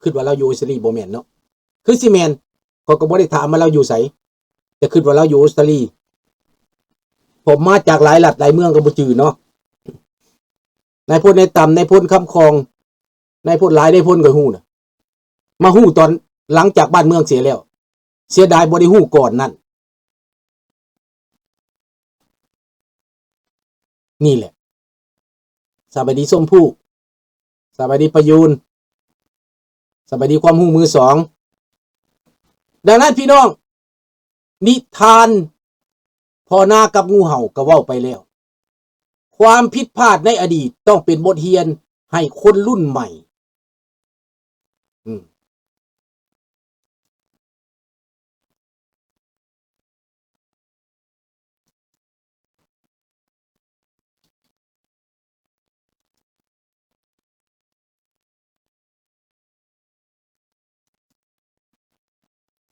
คิดว่าเราอยู่ออสเตรเลียบ่แม่นเนาะคือสิแม่นเขาก็บ่ได้ถามว่าเราอยู่ไสแต่คิดว่าเราอยู่ออสเตรเลียผมมาจากหลายรัฐหลายเมืองก็บ่จื้อเนาะนายพลในต่ำนายพลคำคองนายพลหลายนายพลก็ฮู้น่ะมาฮู้ตอนหลังจากบ้านเมืองเสียแล้วเสียดายบ่ได้ฮู้ก่อนนั่นนี่แหละสวัสดีส้มผู้สวัสดีประยูนสวัสดีความฮู้มือสองดังนั้นพี่น้องนิทานพ่อนากับงูเห่าก็เว้าไปแล้วความผิดพลาดในอดีตต้องเป็นบทเรียนให้คนรุ่นใหม่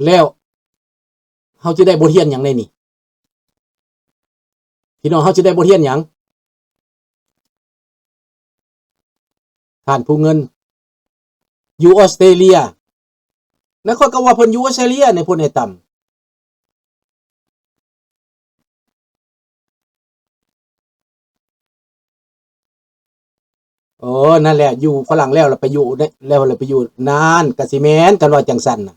แล้วเขาจะได้บทเรียนอย่างไรนี่พี่น้องเขาจะได้บทเรียนอย่างท่านผู้เงินอยู่ออสเตรเลียแล้วค่อยก็ว่าเพิ่นอยู่ออสเตรเลียในพลในต่ำโอ้นั่นแหละอยู่ฝรั่งแล้วเราไปอยู่แล้วเราไปอยู่นานกะสิแม่นกันว่าจังซั่นน่ะ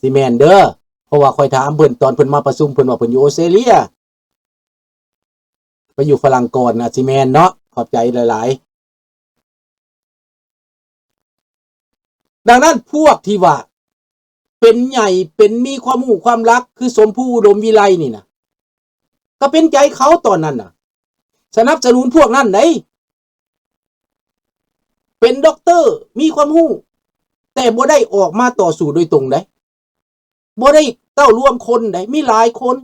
สิแม่นเด้อเพราะว่าค่อยถามเพิ่นตอนเพิ่นมาประชุมเพิ่นว่าเพิ่นอยู่ออสเตรเลียไปอยู่ฝรั่งก่อนน่ะสิแม่นเนาะขอบใจหลายๆดังนั้นพวกที่ว่าเป็นใหญ่เป็นมีความรู้ความรักคือสมผู้อุดมวิไลนี่นะก็เป็นใจเขาตอนนั้นน่ะสนับสนุนพวกนั้นได้เป็นด็อกเตอร์มีความรู้แต่บ่ได้ออกมาต่อสู้โดยตรงได้บ่ได้เต้าร่วมคนได้มีหลายคน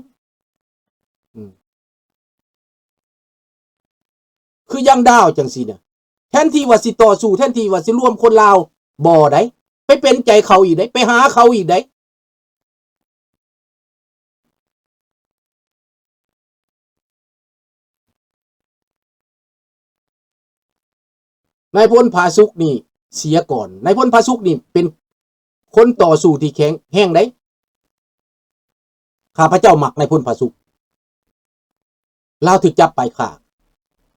คือยังดาวจังซี่เนี่ยแทนที่ว่าสิต่อสู้แทนที่ว่าสิร่วมคนลาวบ่ได้ไปเป็นใจเขาอีกได้ไปหาเขาอีกได้นายพลผาสุกนี่เสียก่อนนายพลผาสุกนี่เป็นคนต่อสู้ที่แข็งแห้งได้ข้าพเจ้ามักนายพลผาสุกลาวถูกจับไปฆ่า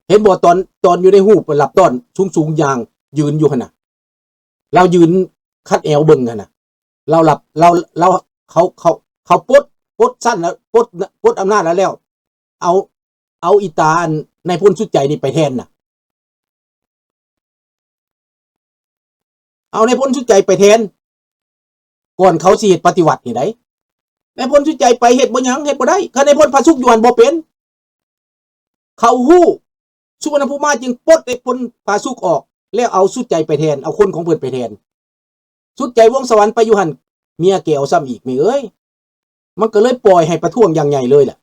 เห็นบ่ตอนอยู่ในหูปหลับตอนสูงๆอย่างยืนอยู่หั่นน่ะเรายืนคัดแอวเบิ่งหั่นน่ะเราหลับเราเขาปลดสั้นแล้วปลดอำนาจแล้วเอาอีตาในพลสุดใจนี่ไปแทนน่ะเอาในพลสุดใจไปแทนก่อนเขาสิเฮ็ดปฏิวัตินี่ได้ในพลสุดใจไปเฮ็ดบ่หยังเฮ็ดบ่ได้คันในพลพาสุกอยู่หั่นบ่เป็นเขาฮู้สุวรรณภูมิจึงปลดในพลพาสุกออกแล้วเอาสุดใจไปแทนเอาคนของเพิ่นไปแทนสุดใจวงสวรรค์ไปอยู่หั่นเมียแก้วซ้ำอีกแม่เอ้ยมันก็เลยปล่อยให้ประท้วงอย่างใหญ่เลยแหละ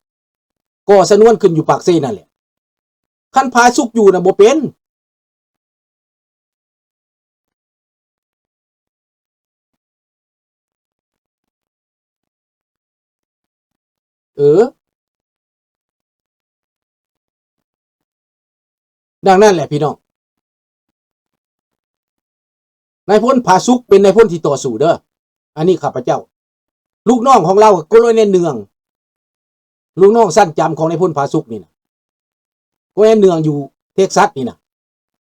ก็สนวนขึ้นอยู่ปากเซนั่นแหละคันพาสุกอยู่น่ะบ่เป็นดังนั้นแหละพี่น้องนายพลผาสุกเป็นนายพลที่ต่อสู้เด้ออันนี้ข้าพเจ้าลูกน้องของเราก็เลยในเนืองลูกน้องสั้นจำของนายพลผาสุกนี่นะก็ในเนืองอยู่เท็กซัสนี่นะ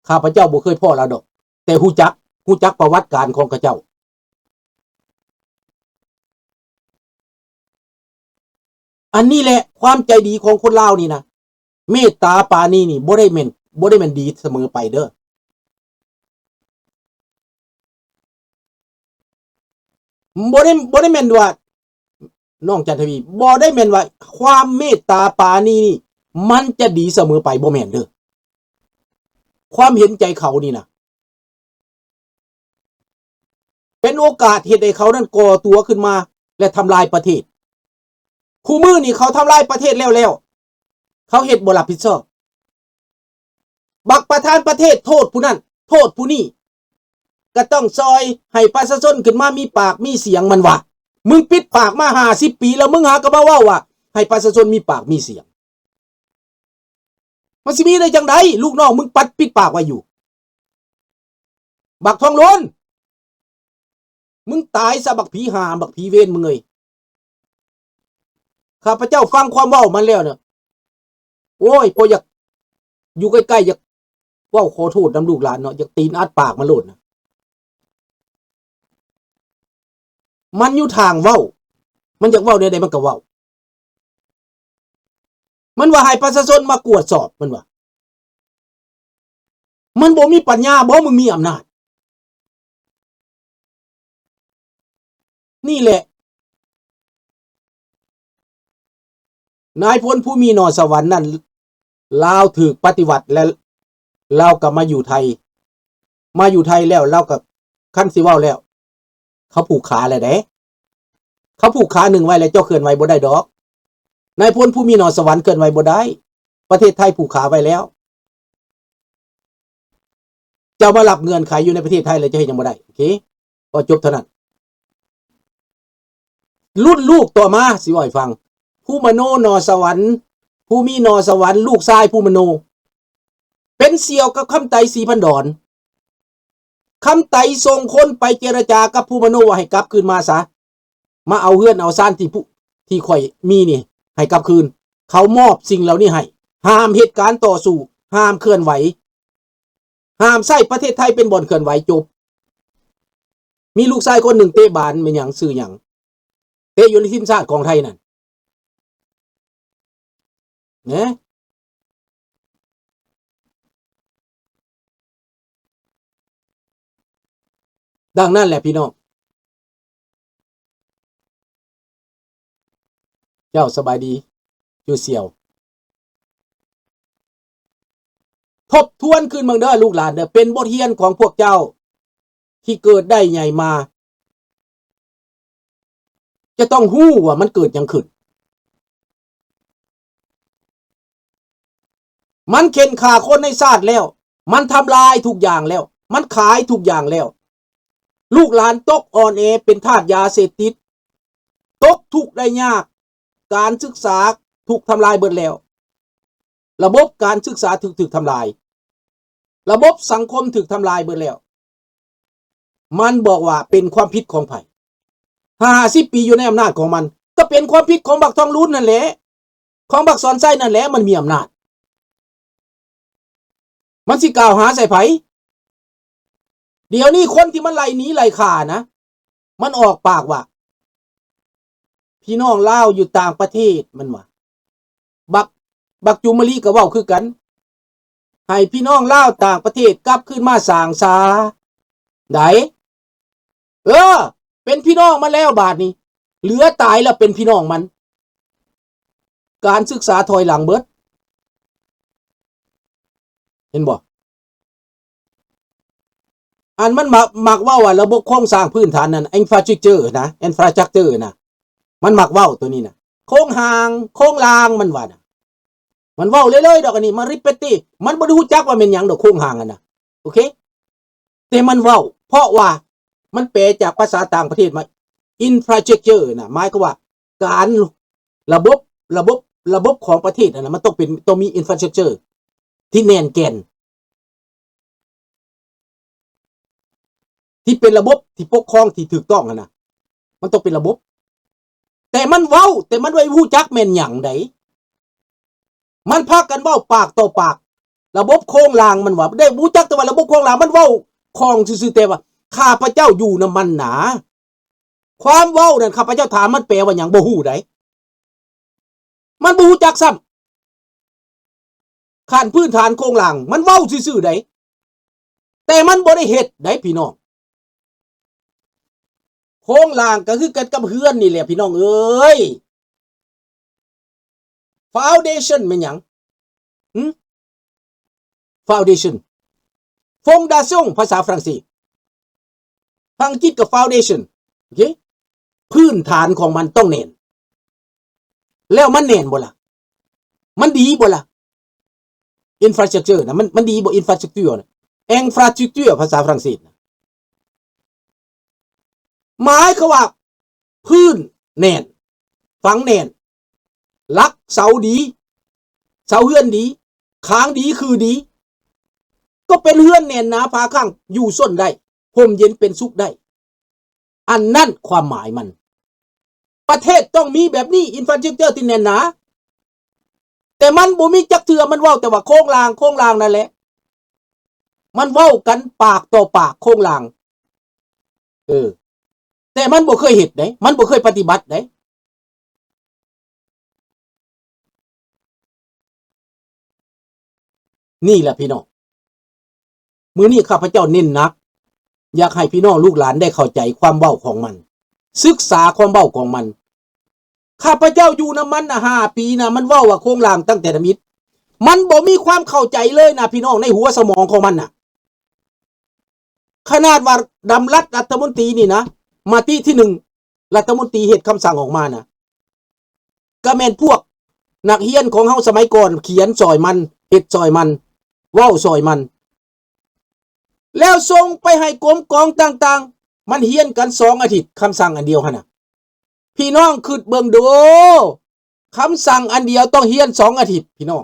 ข้าพเจ้าบ่เคยพ่อเราดอกแต่ฮู้จักประวัติการของข้าเจ้าอันนี้แหละความใจดีของคนลาวนี่นะเมตตาปานีนี่บ่ได้แม่นดีเสมอไปเด้อบ่ได้แม่นว่าน้องจันทวีบ่ได้แม่นว่าความเมตตาปานีนี่มันจะดีเสมอไปบ่แม่นเด้อความเห็นใจเขานี่นะเป็นโอกาสเฮ็ดให้เขานั้นก่อตัวขึ้นมาและทำลายประเทศคู่มือนี่เขาทำลายประเทศแล้วเขาเฮ็ดบ่รับผิดชอบบักประธานประเทศโทษผู้นั้นโทษผู้นี้ก็ต้องซอยให้ประชาชนขึ้นมามีปากมีเสียงมันว่ามึงปิดปากมา50 ปีแล้วมึงหาก็มาว่าให้ประชาชนมีปากมีเสียงมันสิมีได้จังไดลูกน้องมึงปิดปากไว้อยู่บักทองล้น มึงตายซะบักผีหาบักผีเวรมึงเอ้ยข้าพเจ้าฟังความเว้ามันแล้วเนี่ยโอ้ยพออยากอยู่ใกล้ๆอยากเว้าขอโทษนำลูกหลานเนาะอยากตีนอัดปากมันโลดนะมันอยู่ทางเว้ามันอยากเว้าได้มันก็เว้ามันว่าให้ประชาชนมากวดสอบมันว่ามันบ่มีปัญญาบ่มึงมีอำนาจนี่แหละนายพลผู้มีนอสวรรค์นั่นลาวถูกปฏิวัติและเราก็มาอยู่ไทยแล้วเราก็ขั้นสิเว้าแล้วเขาผูกขาแล้วเด้เขาผูกขาหนึ่งไว้แล้วเจ้าเคลื่อนไหวบ่ได้ดอกนายพลผู้มีนอสวรรค์เคลื่อนไหวบ่ได้ประเทศไทยผูกขาไว้แล้วเจ้ามารับเงื่อนไขอยู่ในประเทศไทยเลยจะเฮ็ดยังบ่ได้โอเคก็จบเท่านั้นรุ่นลูกต่อมาสิว่าให้ฟังผู้มโนนอสวรรค์ผู้มีนอสวรรค์ลูกชายผู้มโนเป็นเสี่ยวกับคำไตสีพันดอนคำไตส่งคนไปเจรจากับผู้มโนว่าให้กลับคืนมาซะมาเอาเฮือนเอาซ่านที่ข่อยมีนี่ให้กลับคืนเขามอบสิ่งเหล่านี้ให้ห้ามเหตุการณ์ต่อสู้ห้ามเคลื่อนไหวห้ามใช้ประเทศไทยเป็นบ่อนเคลื่อนไหวจบมีลูกชายคนหนึ่งเตะบานเป็นหยังซื่อหยังเตะอยู่ในทีมชาติของไทยนั่นนะดังนั้นแหละพี่น้องเจ้าสบายดีอยู่เสี่ยวทบทวนขึ้นเมืองเด้อลูกหลานเด้อเป็นบทเรียนของพวกเจ้าที่เกิดได้ใหญ่มาจะต้องฮู้ว่ามันเกิดยังขึ้นมันเข็นฆ่าคนในชาติแล้วมันทำลายทุกอย่างแล้วมันขายทุกอย่างแล้วลูกหลานตกอ่อนแอเป็นทาสยาเสพติดตกทุกข์ได้ยากการศึกษาถูกทำลายเบิดแล้วระบบการศึกษาถูกทำลายระบบสังคมถูกทำลายเบิดแล้วมันบอกว่าเป็นความผิดของไผ50 ปีอยู่ในอำนาจของมันก็เป็นความผิดของบักทองลุ้นนั่นแหละของบักสอนไส้นั่นแหละมันมีอำนาจมันสิกล่าวหาใส่ไผเดี๋ยวนี้คนที่มันไล่หนีไล่ฆ่านะมันออกปากว่าพี่น้องลาวอยู่ต่างประเทศมันว่าบักจุมลีก็เว้าคือกันให้พี่น้องลาวต่างประเทศกลับขึ้นมาสร้างซาไดเป็นพี่น้องมาแล้วบาดนี้เหลือตายแล้วเป็นพี่น้องมันการศึกษาถอยหลังเบิดเห็นบ่อันมันมักเว้าว่าระบบโครงสร้างพื้นฐานนั้น infrastructure นะ infrastructure นะมันมักเว้าตัวนี้นะโครงรางมันว่านะมันเว้าเลยๆดอกอันนี้มัน repetitive มันบ่รู้จักว่าเป็นหยังดอกโครงรางอ่ะนะโอเคแต่มันเว้าเพราะว่ามันแปลจากภาษาต่างประเทศมา infrastructure นะหมายความว่าการระบบของประเทศนะมันต้องมี infrastructure ที่แน่นแก่นที่เป็นระบบที่ปกครองที่ถูกต้องนะมันต้องเป็นระบบแต่มันเว้าแต่มันไว้ฮู้จักแม่นหยังไดมันพากันเว้าปากต่อปากระบบโครงรางมันว่าได้ฮู้จักแต่ว่าระบบโครงรางมันเว้าของซื่อๆแต่ว่าข้าพเจ้าอยู่นำมันหนาความเว้านั่นข้าพเจ้าถามมันแปลว่าหยังบ่ฮู้ได้มันบ่ฮู้จักซ้ำขั้นพื้นฐานโครงรางมันเว้าซื่อๆได้แต่มันบ่ได้เฮ็ดได้พี่น้องโครงรางก็คือกันกับเฮือนนี่แหละพี่น้องเอ้ย foundation เป็นหยังfoundation fondation ภาษาฝรั่งเศสภาษาอังกฤษกับ foundation โอเคพื้นฐานของมันต้องแน่นแล้วมันแน่นบ่ล่ะมันดีบ่ล่ะ infrastructure นะมันดีบ่ infrastructure นะ infrastructure ภาษาฝรั่งเศสนะหมายคือว่าพื้นแน่นฝังแน่นลักเสาดีเสาเฮือนดีค้างดีคือดีก็เป็นเฮือนแน่นหนาผาข้างอยู่ส้นได้ห่มเย็นเป็นสุขได้ อันนั้นความหมายมันประเทศต้องมีแบบนี้อินฟราสตรัคเจอร์ที่แน่นหนาแต่มันบ่มีจักเทื่อมันเว้าแต่ว่าโครงลางนั่นแหละมันเว้ากันปากต่อปากโครงลางแต่มันบ่เคยเฮ็ดเด้มันบ่เคยปฏิบัติเด้นี่แหละพี่น้องมื้อนี้ข้าพเจ้าเน้นหนักอยากให้พี่น้องลูกหลานได้เข้าใจความเว้าของมันศึกษาความเว้าของมันข้าพเจ้าอยู่นำมัน5 ปีนะมันเว้าว่าโครงลางตั้งแต่มิตรมันบ่มีความเข้าใจเลยนะพี่น้องในหัวสมองของมันน่ะขนาดว่าดำรัฐมนตรีนี่นะมาที่1รัฐมนตรีเฮ็ดคำสั่งออกมานะก็แม่นพวกนักเรียนของเฮาสมัยก่อนเขียนซอยมันเฮ็ดซอยมันเว้าซอยมันแล้วส่งไปให้กรมกองต่างๆมันเรียนกัน2 อาทิตย์คำสั่งอันเดียวหั่นน่ะพี่น้องคิดเบิ่งดูคำสั่งอันเดียวต้องเรียน2 อาทิตย์พี่น้อง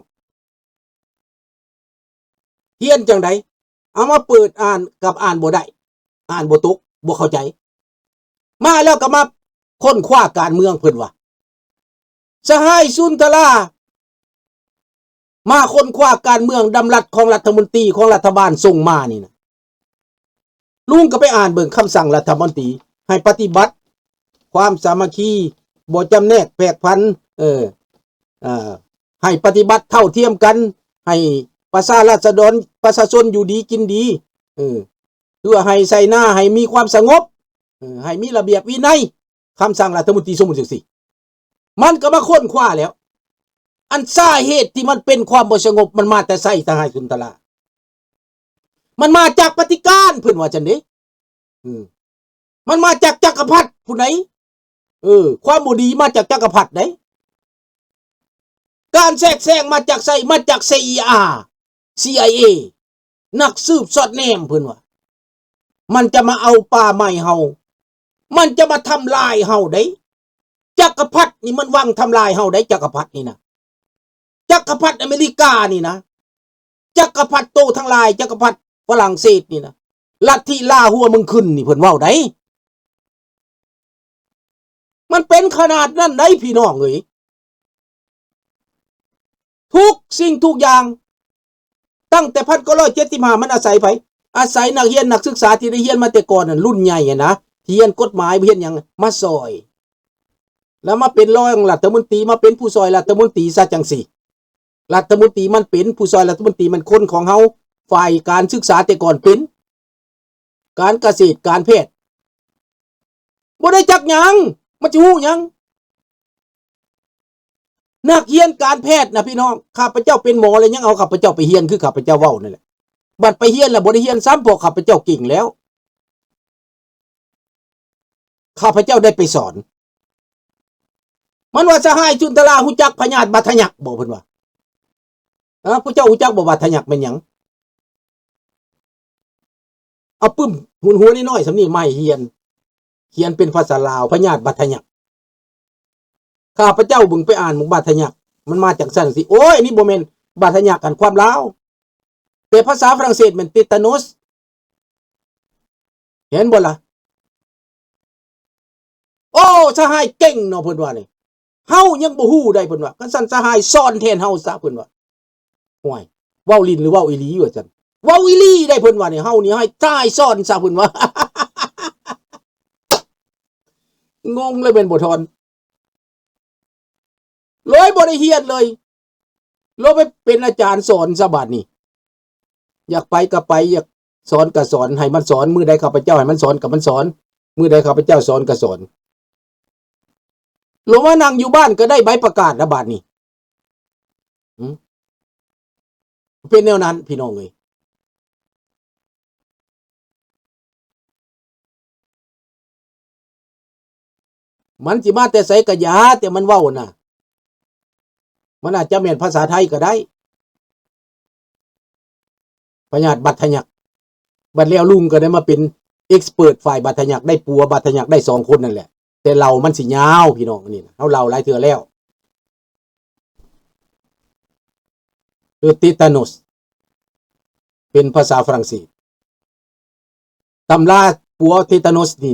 เรียนจังไดเอามาเปิดอ่านกับอ่านบ่ได้อ่านบ่ตกบ่เข้าใจมาแล้วก็มาค้นคว้าการเมืองเพิ่นว่าสหายสุนทรามาค้นคว้าการเมืองดำรัสของรัฐมนตรีของรัฐบาลส่งมานี่นะลุงก็ไปอ่านเบิ่งคำสั่งรัฐมนตรีให้ปฏิบัติความสามัคคีบ่จำแนกแพกพันให้ปฏิบัติเท่าเทียมกันให้ประชาชนอยู่ดีกินดีเพื่อให้ใส่หน้าให้มีความสงบให้มีระเบียบวินัยคำสั่งรัฐมนตรีสมมุติสิมันก็มาค้นคว้าแล้วอันสาเหตุที่มันเป็นความบ่สงบมันมาแต่ไสทหารสุนทรามันมาจากปฏิการเพิ่นว่าจังได๋มันมาจากจักรพรรดิผู้ใดความบ่ดีมาจากจักรพรรดิไดการแทรกแซงมาจากไสมาจาก CIA นักสืบสอดแนมเพิ่นว่ามันจะมาเอาป่าไม้เฮามันจะมาทำลายเฮาได้จักรพรรดินี่มันวางทำลายเฮาได้จักรพรรดินี่นะจักรพรรดิอเมริกานี่นะจักรพรรดิโตทั้งหลายจักรพรรดิฝรั่งเศสนี่นะลัทธิล่าหัวมึงขึ้นนี่เพิ่นเว้าได้มันเป็นขนาดนั้นได้พี่น้องเอ้ยทุกสิ่งทุกอย่างตั้งแต่1975มันอาศัยไผอาศัยนักเรียนนักศึกษาที่ได้เรียนมาแต่ก่อนน่ะรุ่นใหญ่อ่ะนะที่เรียนกฎหมายเรียนหยังมาซอยแล้วมาเป็นรองรัฐมนตรีมาเป็นผู้ซอยรัฐมนตรีซะจังซี่รัฐมนตรีมันเป็นผู้ซอยรัฐมนตรีมันคนของเฮาฝ่ายการศึกษาแต่ก่อนเป็นการเกษตรการแพทย์บ่ได้จักหยังมันสิฮู้หยังนักเรียนการแพทย์นะพี่น้องข้าพเจ้าเป็นหมอเลยยังเอาข้าพเจ้าไปเรียนคือข้าพเจ้าเว้านั่นแหละบัดไปเรียนแล้วบ่ได้เรียนซ้ำเพราะข้าพเจ้าเก่งแล้วข้าพเจ้าได้ไปสอนมันว่าสหายจุนทราฮู้จักพญาติบัทยักบ่เพิ่นว่าผู้เจ้าฮู้จักบ่บัทยักเป็นหยังเอาปึ้มหัวน้อยๆสำนี้ไม่เรียนเขียนเป็นภาษาลาวพญาติบัทยักข้าพเจ้าบึงไปอ่านหมู่บัทยักมันมาจากซั่นสิโอ้ยนี่บ่แม่นบัทยักกันความลาวแต่ภาษาฝรั่งเศสมันติตานุสเห็นบ่ล่ะโอ้สหายเก่งเนาะเพิ่นว่านี่เฮายังบ่ฮู้ได้เพิ่นว่าคันซั่นสหายสอนแทนเฮาซะเพิ่นว่าห่วยเว้าลิ้นหรือเว้าอีหลีว่าซั่นเว้าอีหลีได้เพิ่นว่านี่เฮานี่ให้สหายสอนซะเพิ่นว่างงเลยเป็นบ่ทอนเลยบ่ได้เรียนเลยโลไปเป็นอาจารย์สอนซะบัดนี้อยากไปก็ไปอยากสอนก็สอนให้มันสอนมื้อใดข้าพเจ้าให้มันสอนก็มันสอนมื้อใดข้าพเจ้าสอนก็สอนลงมานั่งอยู่บ้านก็ได้ใบประกาศนะบาดนี้เป็นแนวนั้นพี่น้องเอ้ยมันสิมาแต่ไสก็ยาแต่มันเว้าน่ะมันอาจจะแม่นภาษาไทยก็ได้พญาติบัทยักบัดแล้วลุงก็ได้มาเป็นเอ็กซ์เพิร์ทฝ่ายบัทยักได้ปัวบัทยักได้2 คนนั่นแหละแต่เรามันสิยาวพี่น้องนี่เฮาเล่าหลายเทื่อแล้วติตานุสเป็นภาษาฝรั่งเศสตำราปัวติตานุสนี่